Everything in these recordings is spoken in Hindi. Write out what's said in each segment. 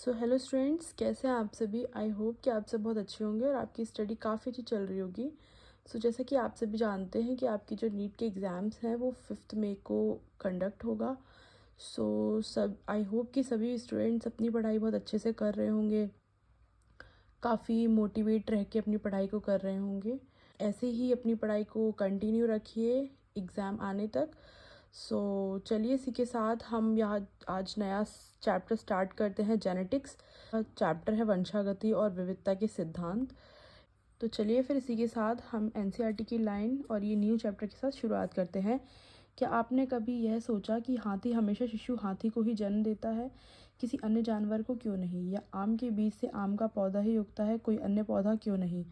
सो हेलो स्टूडेंट्स, कैसे हैं आप सभी। आई होप कि आप सब बहुत अच्छे होंगे और आपकी स्टडी काफ़ी अच्छी चल रही होगी। जैसा कि आप सभी जानते हैं कि आपकी जो नीट के एग्ज़ाम्स हैं वो 5 मई को कंडक्ट होगा। सब आई होप कि सभी स्टूडेंट्स अपनी पढ़ाई बहुत अच्छे से कर रहे होंगे, काफ़ी मोटिवेट रह के अपनी पढ़ाई को कर रहे होंगे। ऐसे ही अपनी पढ़ाई को कंटिन्यू रखिए एग्ज़ाम आने तक। चलिए इसी के साथ हम यहाँ आज नया चैप्टर स्टार्ट करते हैं, जेनेटिक्स। चैप्टर है वंशागति और विविधता के सिद्धांत। तो चलिए फिर इसी के साथ हम एनसीईआरटी की लाइन और ये न्यू चैप्टर के साथ शुरुआत करते हैं। क्या आपने कभी यह सोचा कि हाथी हमेशा शिशु हाथी को ही जन्म देता है, किसी अन्य जानवर को क्यों नहीं? या आम के बीज से आम का पौधा ही उगता है, कोई अन्य पौधा क्यों नहीं?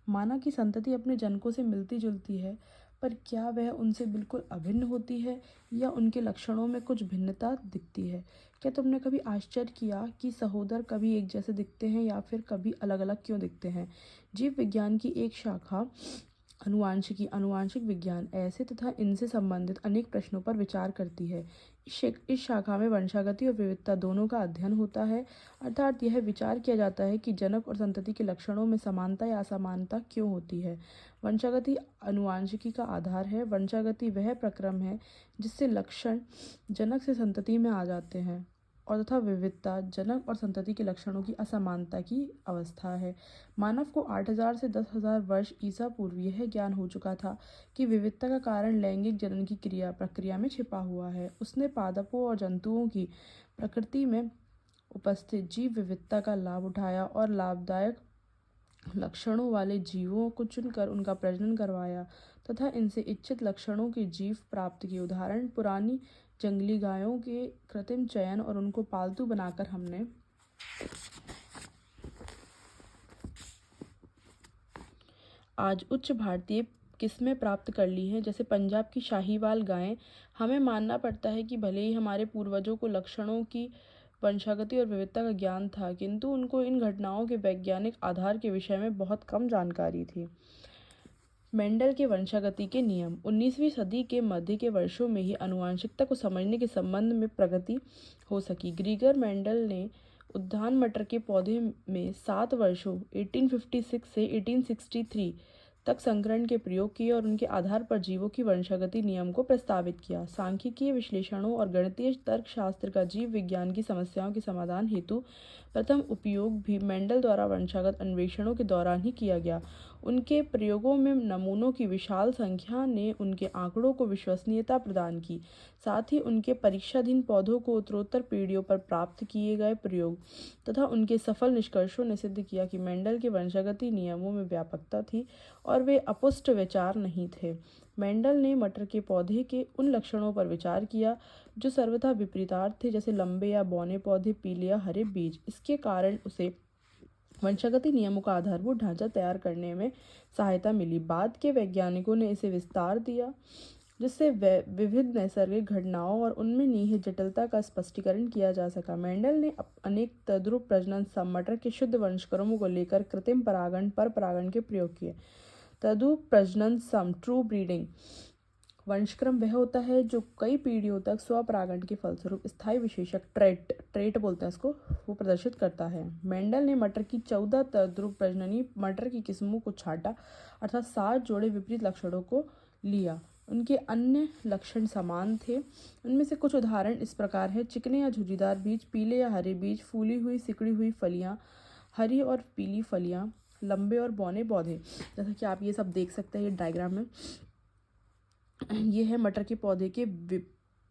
माना कि संतति अपने जनकों से मिलती जुलती है, पर क्या वह उनसे बिल्कुल अभिन्न होती है या उनके लक्षणों में कुछ भिन्नता दिखती है? क्या तुमने कभी आश्चर्य किया कि सहोदर कभी एक जैसे दिखते हैं या फिर कभी अलग अलग क्यों दिखते हैं? जीव विज्ञान की एक शाखा आनुवांशिक विज्ञान ऐसे तथा इनसे संबंधित अनेक प्रश्नों पर विचार करती है। इस शाखा में वंशागति और विविधता दोनों का अध्ययन होता है, अर्थात यह विचार किया जाता है कि जनक और संतति के लक्षणों में समानता या असमानता क्यों होती है। वंशागति आनुवांशिकी का आधार है। वंशागति वह प्रक्रम है जिससे लक्षण जनक से संतति में आ जाते हैं, और तथा विविधता जनक और संतति के लक्षणों की असमानता की अवस्था है। मानव को 8000 से 10,000 वर्ष ईसा पूर्व यह ज्ञान हो चुका था कि विविधता का कारण लैंगिक जनन की प्रक्रिया में छिपा हुआ है। उसने पादपों और जंतुओं की प्रकृति में उपस्थित जीव विविधता का लाभ उठाया और लाभदायक लक्षणों वाले जीवों को चुनकर उनका प्रजनन करवाया तथा इनसे इच्छित लक्षणों के जीव प्राप्त किए। उदाहरण पुरानी जंगली गायों के कृत्रिम चयन और उनको पालतू बनाकर हमने आज उच्च भारतीय किस्में प्राप्त कर ली हैं, जैसे पंजाब की शाहीवाल गायें। हमें मानना पड़ता है कि भले ही हमारे पूर्वजों को लक्षणों की वंशागति और विविधता का ज्ञान था, किंतु उनको इन घटनाओं के वैज्ञानिक आधार के विषय में बहुत कम जानकारी थी। मेंडल के वंशागति के नियम। 19वीं सदी के मध्य के वर्षों में ही आनुवंशिकता को समझने के संबंध में प्रगति हो सकी। ग्रीगर मेंडल ने उद्यान मटर के पौधे में 7 वर्षों 1856 से 1863 तक संकरण के प्रयोग किए और उनके आधार पर जीवों की वंशागति नियम को प्रस्तावित किया। सांख्यिकीय विश्लेषणों और गणितीय तर्कशास्त्र का जीव विज्ञान की समस्याओं के समाधान हेतु प्रथम उपयोग भी मेंडल द्वारा वंशागत अन्वेषणों के दौरान ही किया गया। उनके प्रयोगों में नमूनों की विशाल संख्या ने उनके आंकड़ों को विश्वसनीयता प्रदान की। साथ ही उनके परीक्षाधीन पौधों को उत्तरोत्तर पीढ़ियों पर प्राप्त किए गए प्रयोग तथा उनके सफल निष्कर्षों ने सिद्ध किया कि मेंडल के वंशागति नियमों में व्यापकता थी और वे अपुष्ट विचार नहीं थे। मेंडल ने मटर के पौधे के उन लक्षणों पर विचार किया जो सर्वथा विपरीतार्थ थे, जैसे लंबे या बौने पौधे, पीले या हरे बीज। इसके कारण उसे वंशागति नियमों का आधारभूत ढांचा तैयार करने में सहायता मिली। बाद के वैज्ञानिकों ने इसे विस्तार दिया, जिससे विविध नैसर्गिक घटनाओं और उनमें निहित जटिलता का स्पष्टीकरण किया जा सका। मेंडल ने अनेक तद्रुप प्रजनन मटर के शुद्ध वंशक्रमों को लेकर कृत्रिम परागण पर परागण के प्रयोग किए। तद्रुप प्रजनन ट्रू ब्रीडिंग वंशक्रम वह होता है जो कई पीढ़ियों तक स्वपरागण के फलस्वरूप स्थायी विशेषक ट्रेट बोलते हैं इसको, वो प्रदर्शित करता है। मेंडल ने मटर की 14 तद्रुप प्रजननी मटर की किस्मों को छांटा, अर्थात 7 जोड़े विपरीत लक्षणों को लिया। उनके अन्य लक्षण समान थे। उनमें से कुछ उदाहरण इस प्रकार है: चिकने या झुर्रीदार बीज, पीले या हरे बीज, फूली हुई सिकुड़ी हुई फलियां, हरी और पीली फलियां, लंबे और बौने पौधे। जैसा कि आप ये सब देख सकते हैं ये डायग्राम में। ये है मटर के पौधे के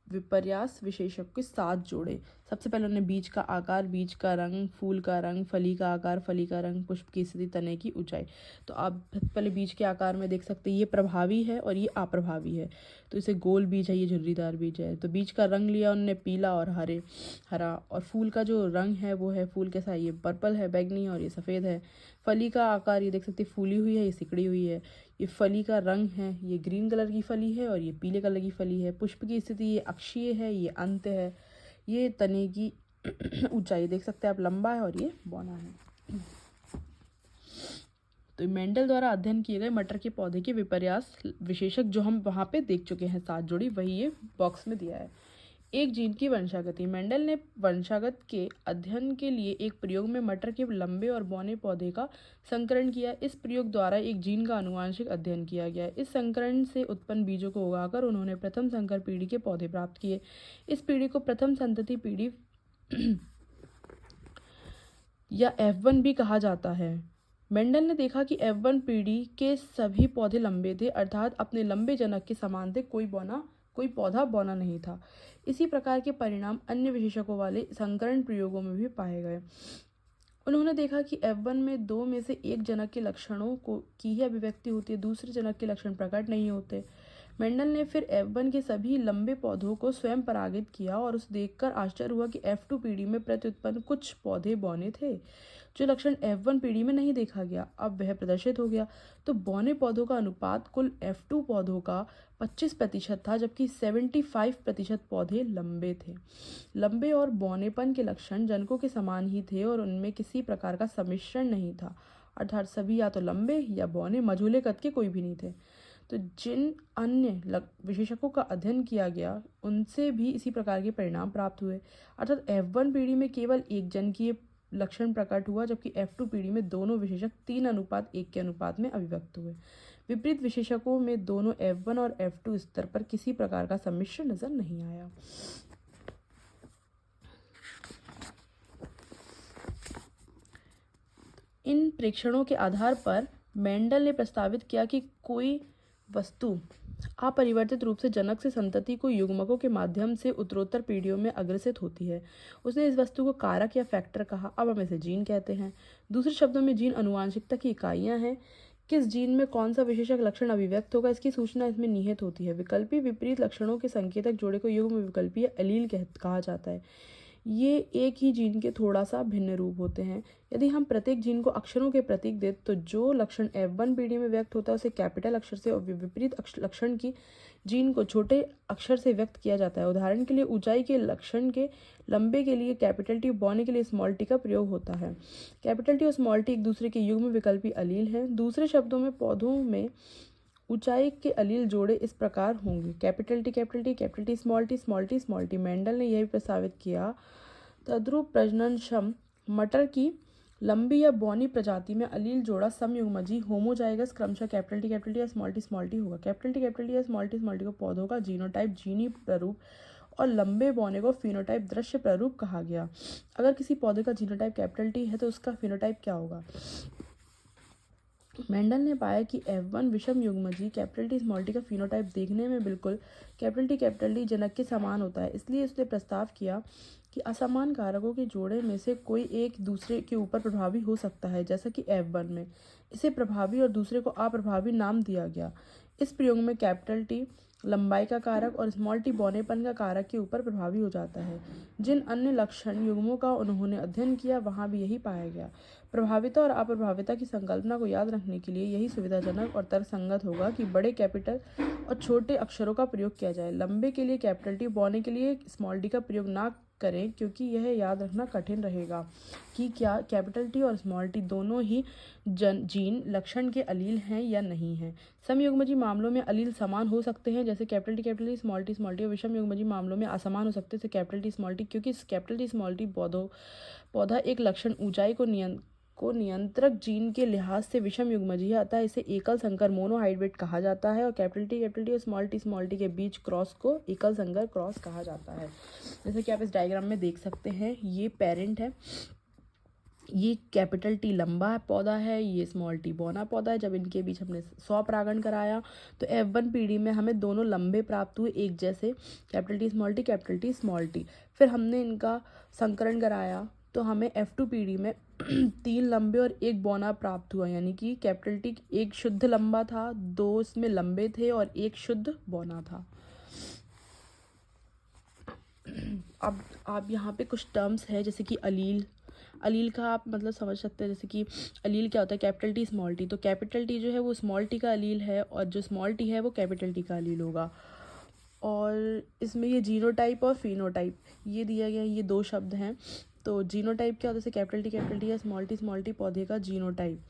विपर्यास विशेषक के 7 जोड़े। सबसे पहले उन्हें बीज का आकार, बीज का रंग, फूल का रंग, फली का आकार, फली का रंग, पुष्प की स्थिति, तने की ऊंचाई। तो आप पहले बीज के आकार में देख सकते हैं ये प्रभावी है और ये अप्रभावी है। तो इसे गोल बीज है, ये झुर्रीदार बीज है। तो बीज का रंग लिया उन्होंने पीला और हरा, और फूल का जो रंग है वो है, फूल कैसा है, ये पर्पल है, बैगनी, और ये सफ़ेद है। फली का आकार ये देख सकते हैं, फूली हुई है, ये सिकड़ी हुई है। ये फली का रंग है, ये ग्रीन कलर की फली है, और ये पीले कलर की फली है। पुष्प की स्थिति ये अक्षीय है, ये अंत है। ये तने की ऊंचाई देख सकते हैं आप, लंबा है और ये बौना है। तो मेंडल द्वारा अध्ययन किए गए मटर के पौधे के विपर्यास विशेषक जो हम वहाँ पे देख चुके हैं 7 जोड़ी, वही ये बॉक्स में दिया है। एक जीन की वंशागति। मेंडल ने वंशागत के अध्ययन के लिए एक प्रयोग में मटर के लंबे और बौने पौधे का संकरण किया। इस प्रयोग द्वारा एक जीन का आनुवंशिक अध्ययन किया गया। इस संकरण से उत्पन्न बीजों को उगाकर उन्होंने प्रथम संकर पीढ़ी के पौधे प्राप्त किए। इस पीढ़ी को प्रथम संतति पीढ़ी या F1 भी कहा जाता है। मेंडल ने देखा कि F1 पीढ़ी के सभी पौधे लंबे थे, अर्थात अपने लंबे जनक के समान थे, कोई पौधा बौना नहीं था। इसी प्रकार के परिणाम अन्य विशेषकों वाले संकरण प्रयोगों में भी पाए गए। उन्होंने देखा कि F1 में दो में से एक जनक के लक्षणों की ही अभिव्यक्ति होती है, दूसरे जनक के लक्षण प्रकट नहीं होते। मेंडल ने फिर F1 के सभी लंबे पौधों को स्वयं परागित किया और उसे देखकर आश्चर्य हुआ कि F2 पीढ़ी में प्रत्युत्पन्न कुछ पौधे बौने थे, जो लक्षण F1 पीढ़ी में नहीं देखा गया। अब वह प्रदर्शित हो गया। तो बौने पौधों का अनुपात कुल F2 पौधों का 25% था, जबकि 75% पौधे लंबे थे। लंबे और बौनेपन के लक्षण जनकों के समान ही थे और उनमें किसी प्रकार का सम्मिश्रण नहीं था, अर्थात सभी या तो लंबे या बौने, मझोले कद के कोई भी नहीं थे। तो जिन अन्य विशेषकों का अध्ययन किया गया उनसे भी इसी प्रकार के परिणाम प्राप्त हुए, अर्थात F1 पीढ़ी में केवल एक जनकीय लक्षण प्रकट हुआ, जबकि F2 पीढ़ी में दोनों विशेषक 3:1 के अनुपात में अभिव्यक्त हुए। विपरीत विशेषकों में दोनों F1 और F2 स्तर पर किसी प्रकार का सम्मिश्रण नजर नहीं आया। इन प्रेक्षणों के आधार पर मेंडल ने प्रस्तावित किया कि कोई वस्तु अपरिवर्तित रूप से जनक से संतति को युग्मकों के माध्यम से उत्तरोत्तर पीढ़ियों में अग्रसित होती है। उसने इस वस्तु को कारक या फैक्टर कहा। अब हम इसे जीन कहते हैं। दूसरे शब्दों में जीन आनुवांशिकता की इकाइयां हैं। किस जीन में कौन सा विशेषक लक्षण अभिव्यक्त होगा, इसकी सूचना इसमें निहित होती है। विकल्पी विपरीत लक्षणों के संकेतक जोड़े को युग्म विकल्पी या एलील कहा जाता है। ये एक ही जीन के थोड़ा सा भिन्न रूप होते हैं। यदि हम प्रत्येक जीन को अक्षरों के प्रतीक दें तो जो लक्षण F1 पीढ़ी में व्यक्त होता है उसे कैपिटल अक्षर से और विपरीत लक्षण की जीन को छोटे अक्षर से व्यक्त किया जाता है। उदाहरण के लिए ऊंचाई के लक्षण के लंबे के लिए कैपिटल टी, बौने के लिए स्मॉल टी का प्रयोग होता है। कैपिटल टी और स्मॉल टी एक दूसरे के युग्म विकल्पी अलील हैं। दूसरे शब्दों में पौधों में ऊंचाई के अलील जोड़े इस प्रकार होंगे: capital T capital T, capital T small T, small T small T. Mendel ने यह भी प्रस्तावित किया तद्रुप प्रजननक्षम मटर की लंबी या बौनी प्रजाति में अलील जोड़ा समयुग्मजी होमोजाइगस क्रमशः कैपिटल टी या स्मॉल टी होगा। कैपिटल टी या स्मॉल टी को पौधों का जीनोटाइप जीनी प्रारूप और लंबे बौने को फिनोटाइप दृश्य प्रारूप कहा गया। अगर किसी पौधे का जीनोटाइप कैपिटल टी है तो उसका फिनोटाइप क्या होगा? मेंडल ने पाया कि F1 विषम युग्मजी कैपिटल टी स्मॉल टी का फिनोटाइप देखने में बिल्कुल कैपिटल टी जनक के समान होता है। इसलिए उसने प्रस्ताव किया कि असमान कारकों के जोड़े में से कोई एक दूसरे के ऊपर प्रभावी हो सकता है, जैसा कि F1 में। इसे प्रभावी और दूसरे को अप्रभावी नाम दिया गया। इस प्रयोग में कैपिटल टी लंबाई का कारक और स्मॉल टी बौनेपन का कारक के ऊपर प्रभावी हो जाता है। जिन अन्य लक्षण युग्मों का उन्होंने अध्ययन किया वहां भी यही पाया गया। प्रभाविता और अप्रभाविता की संकल्पना को याद रखने के लिए यही सुविधाजनक और तर्कसंगत होगा कि बड़े कैपिटल और छोटे अक्षरों का प्रयोग किया जाए। लंबे के लिए कैपिटल टी, बौने के लिए स्मॉल टी का प्रयोग ना करें, क्योंकि यह याद रखना कठिन रहेगा कि क्या कैपिटल टी और स्मॉल टी दोनों ही जीन लक्षण के अलील हैं या नहीं हैं। समयुग्मजी मामलों में अलील समान हो सकते हैं, जैसे कैपिटल टी स्मॉल टी और विषम युग्मजी मामलों में असमान हो सकते हैं, जैसे कैपिटल टी स्मॉल टी, क्योंकि कैपिटल टी स्मॉल टी पौधा एक लक्षण ऊंचाई को नियंत्रक जीन के लिहाज से विषम युग्मजी है, अतः इसे एकल संकर मोनोहाइब्रिड कहा जाता है। और कैपिटल टी और स्मॉल टी के बीच क्रॉस को एकल संकर क्रॉस कहा जाता है। जैसे कि आप इस डायग्राम में देख सकते हैं, ये पेरेंट है, ये कैपिटल टी लंबा पौधा है, ये स्मॉल टी बौना पौधा है। जब इनके बीच हमने 100 परागण कराया तो F1 पीढ़ी में हमें दोनों लंबे प्राप्त हुए, एक जैसे कैपिटल टी स्मॉल टी। फिर हमने इनका संकरण कराया तो हमें F2 पीढ़ी में 3 लंबे और 1 बौना प्राप्त हुआ, यानी कि कैपिटल टी एक शुद्ध लंबा था, 2 इसमें लंबे थे और 1 शुद्ध बौना था। अब आप यहाँ पे कुछ टर्म्स है, जैसे कि अलील का आप मतलब समझ सकते हैं। जैसे कि अलील क्या होता है, कैपिटल टी स्मॉल टी, तो कैपिटल टी जो है वो स्मॉल टी का अलील है और जो स्मॉल टी है वो कैपिटल टी का अलील होगा। और इसमें ये जीनोटाइप और फिनोटाइप ये दिया गया, ये 2 शब्द हैं। तो जीनोटाइप क्या होता है, जैसे कैपिटल टी या स्मॉल टी पौधे का जीनोटाइप।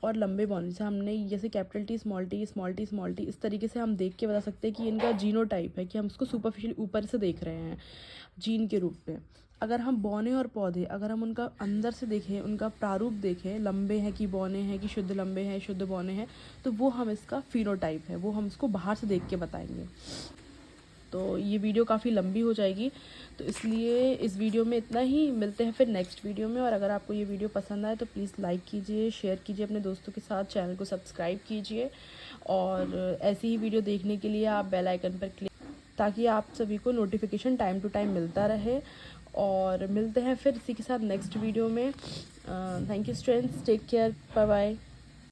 और लंबे बौने, जैसे हमने जैसे कैपिटल टी स्मॉल टी इस तरीके से हम देख के बता सकते हैं कि इनका जीनोटाइप है, कि हम उसको सुपरफिशियल ऊपर से देख रहे हैं जीन के रूप में। अगर हम बौने और पौधे, अगर हम उनका अंदर से देखें, उनका प्रारूप देखें, लंबे हैं कि बौने हैं, कि शुद्ध लंबे हैं शुद्ध बौने हैं, तो वो हम इसका फिनोटाइप है, वो हम इसको बाहर से देख के बताएंगे। तो ये वीडियो काफ़ी लंबी हो जाएगी, तो इसलिए इस वीडियो में इतना ही। मिलते हैं फिर नेक्स्ट वीडियो में। और अगर आपको ये वीडियो पसंद आए तो प्लीज़ लाइक कीजिए, शेयर कीजिए अपने दोस्तों के साथ, चैनल को सब्सक्राइब कीजिए। और ऐसी ही वीडियो देखने के लिए आप बेल आइकन पर क्लिक, ताकि आप सभी को नोटिफिकेशन टाइम टू टाइम मिलता रहे। और मिलते हैं फिर इसी के साथ नेक्स्ट वीडियो में। Thank you students, take care, bye bye.